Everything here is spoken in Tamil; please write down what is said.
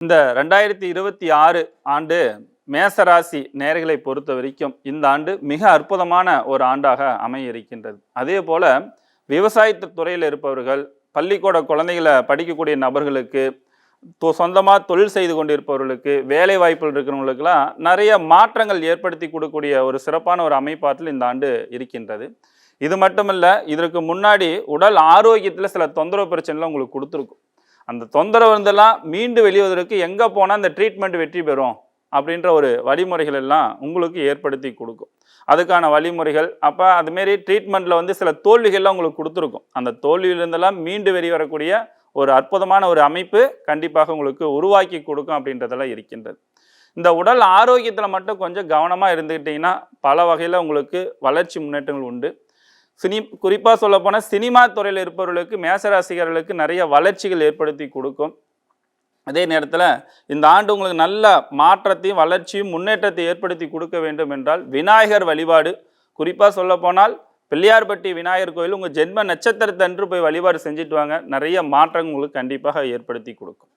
இந்த 2026 ஆண்டு மேசராசி நேர்களை பொறுத்த வரைக்கும் இந்த ஆண்டு மிக அற்புதமான ஒரு ஆண்டாக அமைய இருக்கின்றது. அதே போல விவசாயத்து துறையில் இருப்பவர்கள், பள்ளிக்கூட குழந்தைகளை படிக்கக்கூடிய நபர்களுக்கு, சொந்தமாக தொழில் செய்து கொண்டிருப்பவர்களுக்கு, வேலை வாய்ப்புகள் இருக்கிறவங்களுக்கெல்லாம் நிறைய மாற்றங்கள் ஏற்படுத்தி கொடுக்கக்கூடிய ஒரு சிறப்பான ஒரு அமைப்பாற்றல் இந்த ஆண்டு இருக்கின்றது. இது மட்டுமல்ல, இதற்கு முன்னாடி உடல் ஆரோக்கியத்தில் சில தொந்தரவு பிரச்சனைலாம் உங்களுக்கு கொடுத்துருக்கும். அந்த தொந்தரவு இருந்தெல்லாம் மீண்டு வெளிவதற்கு எங்கே போனால் அந்த ட்ரீட்மெண்ட் வெற்றி பெறும் அப்படின்ற ஒரு வழிமுறைகள் எல்லாம் உங்களுக்கு ஏற்படுத்தி கொடுக்கும். அதுக்கான வழிமுறைகள் அப்போ அதுமாரி ட்ரீட்மெண்ட்டில் வந்து சில தோல்விகள்லாம் உங்களுக்கு கொடுத்துருக்கும். அந்த தோல்வியிலிருந்தெல்லாம் மீண்டு வெளிவரக்கூடிய ஒரு அற்புதமான ஒரு அமைப்பு கண்டிப்பாக உங்களுக்கு உருவாக்கி கொடுக்கும் அப்படின்றதெல்லாம் இருக்கின்றது. இந்த உடல் ஆரோக்கியத்தில் மட்டும் கொஞ்சம் கவனமாக இருந்துக்கிட்டிங்கன்னா பல வகையில் உங்களுக்கு வளர்ச்சி முன்னேற்றங்கள் உண்டு. குறிப்பாக சொல்லப்போனால் சினிமா துறையில் இருப்பவர்களுக்கு, மேசராசிகர்களுக்கு நிறைய வளர்ச்சிகள் ஏற்படுத்தி கொடுக்கும். அதே நேரத்தில் இந்த ஆண்டு உங்களுக்கு நல்ல மாற்றத்தையும் வளர்ச்சியும் முன்னேற்றத்தை ஏற்படுத்தி கொடுக்க வேண்டும் என்றால் விநாயகர் வழிபாடு, குறிப்பாக சொல்லப்போனால் பிள்ளையார்பட்டி விநாயகர் கோயில் உங்கள் ஜென்ம நட்சத்திரத்தன்று போய் வழிபாடு செஞ்சுட்டு வாங்க. நிறைய மாற்றங்கள் உங்களுக்கு கண்டிப்பாக ஏற்படுத்தி கொடுக்கும்.